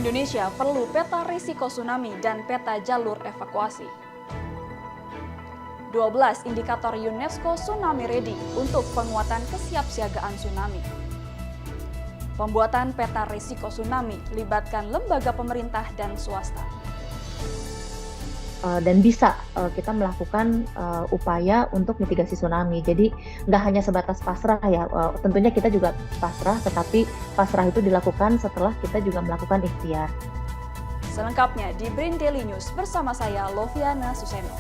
Indonesia perlu peta risiko tsunami dan peta jalur evakuasi. 12 indikator UNESCO Tsunami Ready untuk penguatan kesiapsiagaan tsunami. Pembuatan peta risiko tsunami libatkan lembaga pemerintah dan swasta. Dan bisa kita melakukan upaya untuk mitigasi tsunami. Jadi nggak hanya sebatas pasrah ya, tentunya kita juga pasrah, tetapi pasrah itu dilakukan setelah kita juga melakukan ikhtiar. Selengkapnya di Brin Daily News bersama saya Loviana Suseno.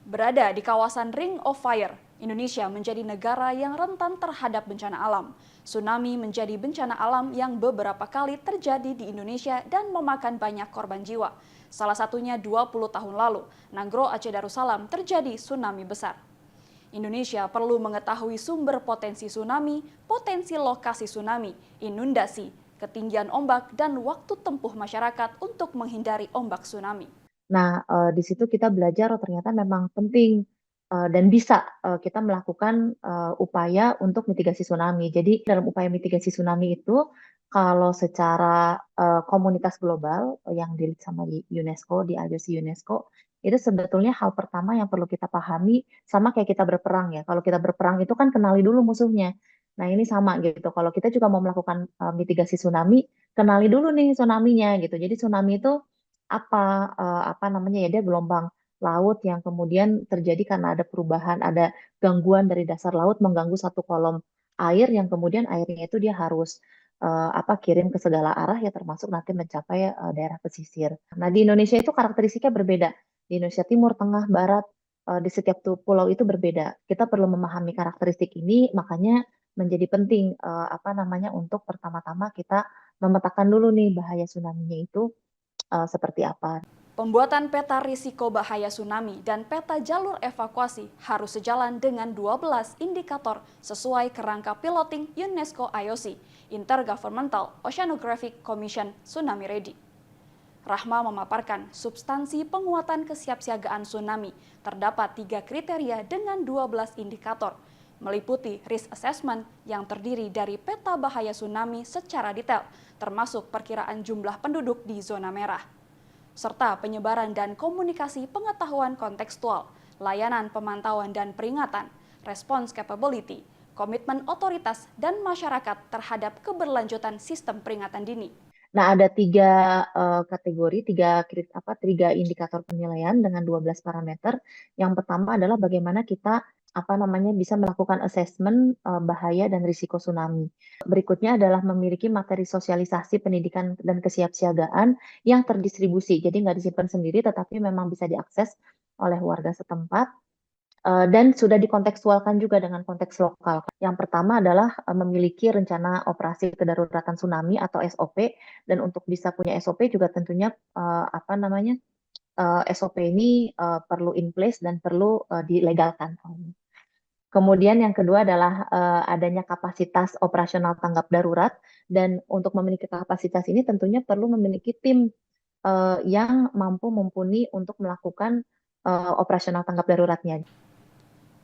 Berada di kawasan Ring of Fire, Indonesia menjadi negara yang rentan terhadap bencana alam. Tsunami menjadi bencana alam yang beberapa kali terjadi di Indonesia dan memakan banyak korban jiwa. Salah satunya 20 tahun lalu, Nanggro Aceh Darussalam terjadi tsunami besar. Indonesia perlu mengetahui sumber potensi tsunami, potensi lokasi tsunami, inundasi, ketinggian ombak, dan waktu tempuh masyarakat untuk menghindari ombak tsunami. Nah, di situ kita belajar ternyata memang penting dan bisa kita melakukan upaya untuk mitigasi tsunami. Jadi dalam upaya mitigasi tsunami itu, kalau secara komunitas global yang dilihat sama UNESCO, di IOC UNESCO, itu sebetulnya hal pertama yang perlu kita pahami sama kayak kita berperang ya. Kalau kita berperang itu kan kenali dulu musuhnya. Nah, ini sama gitu. Kalau kita juga mau melakukan mitigasi tsunami, kenali dulu nih tsunami-nya gitu. Jadi tsunami itu apa namanya ya, dia gelombang laut yang kemudian terjadi karena ada perubahan, ada gangguan dari dasar laut mengganggu satu kolom air yang kemudian airnya itu dia harus kirim ke segala arah ya termasuk nanti mencapai daerah pesisir. Nah, di Indonesia itu karakteristiknya berbeda. Di Indonesia Timur, Tengah, Barat, di setiap pulau itu berbeda. Kita perlu memahami karakteristik ini, makanya menjadi penting untuk pertama-tama kita memetakan dulu nih bahaya tsunami-nya itu seperti apa. Pembuatan peta risiko bahaya tsunami dan peta jalur evakuasi harus sejalan dengan 12 indikator sesuai kerangka piloting UNESCO IOC, Intergovernmental Oceanographic Commission Tsunami Ready. Rahma memaparkan substansi penguatan kesiapsiagaan tsunami terdapat 3 kriteria dengan 12 indikator, meliputi risk assessment yang terdiri dari peta bahaya tsunami secara detail, termasuk perkiraan jumlah penduduk di zona merah, serta penyebaran dan komunikasi pengetahuan kontekstual, layanan pemantauan dan peringatan, response capability, komitmen otoritas dan masyarakat terhadap keberlanjutan sistem peringatan dini. Nah, ada tiga kategori, tiga indikator penilaian dengan 12 parameter. Yang pertama adalah bagaimana kita bisa melakukan assessment bahaya dan risiko tsunami. Berikutnya adalah memiliki materi sosialisasi pendidikan dan kesiapsiagaan yang terdistribusi. Jadi nggak disimpan sendiri, tetapi memang bisa diakses oleh warga setempat. Dan sudah dikontekstualkan juga dengan konteks lokal. Yang pertama adalah memiliki rencana operasi kedaruratan tsunami atau SOP, dan untuk bisa punya SOP juga tentunya SOP ini perlu in place dan perlu dilegalkan. Kemudian yang kedua adalah adanya kapasitas operasional tanggap darurat, dan untuk memiliki kapasitas ini tentunya perlu memiliki tim yang mampu mumpuni untuk melakukan operasional tanggap daruratnya.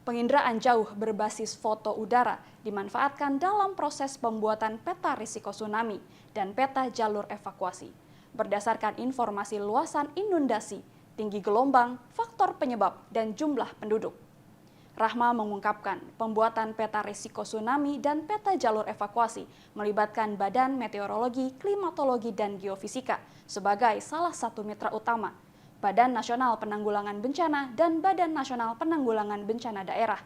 Penginderaan jauh berbasis foto udara dimanfaatkan dalam proses pembuatan peta risiko tsunami dan peta jalur evakuasi. Berdasarkan informasi luasan inundasi, tinggi gelombang, faktor penyebab, dan jumlah penduduk. Rahma mengungkapkan pembuatan peta risiko tsunami dan peta jalur evakuasi melibatkan Badan Meteorologi, Klimatologi, dan Geofisika sebagai salah satu mitra utama, Badan Nasional Penanggulangan Bencana, dan Badan Nasional Penanggulangan Bencana Daerah,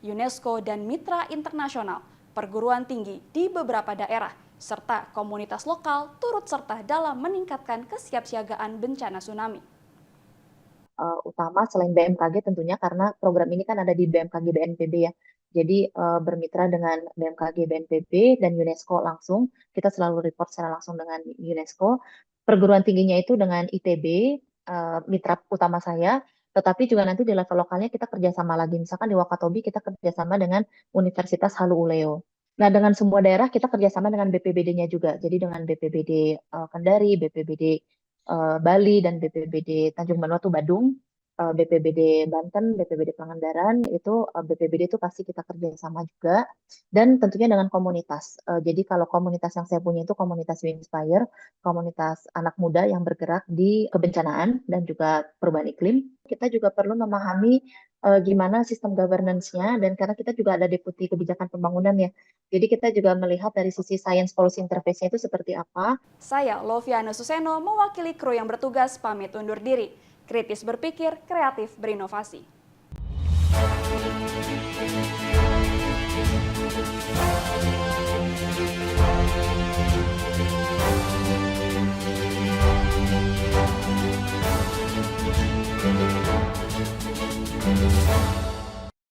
UNESCO dan mitra internasional, perguruan tinggi di beberapa daerah, serta komunitas lokal turut serta dalam meningkatkan kesiapsiagaan bencana tsunami. Utama selain BMKG tentunya karena program ini kan ada di BMKG BNPB ya. Jadi bermitra dengan BMKG BNPB dan UNESCO langsung. Kita selalu report secara langsung dengan UNESCO. Perguruan tingginya itu dengan ITB, mitra utama saya. Tetapi juga nanti di level lokalnya kita kerjasama lagi. Misalkan di Wakatobi kita kerjasama dengan Universitas Haluoleo. Nah, dengan semua daerah kita kerjasama dengan BPBD-nya juga. Jadi dengan BPBD Kendari, BPBD Bali, dan BPBD Tanjung Vanuatu Badung, BPBD Banten, BPBD Pangandaran, itu BPBD itu pasti kita kerjasama juga. Dan tentunya dengan komunitas. Jadi kalau komunitas yang saya punya itu komunitas We Inspire, komunitas anak muda yang bergerak di kebencanaan dan juga perubahan iklim. Kita juga perlu memahami gimana sistem governance-nya, dan karena kita juga ada deputi kebijakan pembangunan ya. Jadi kita juga melihat dari sisi science policy interface-nya itu seperti apa. Saya, Loviana Suseno, mewakili kru yang bertugas pamit undur diri. Kritis berpikir, kreatif berinovasi.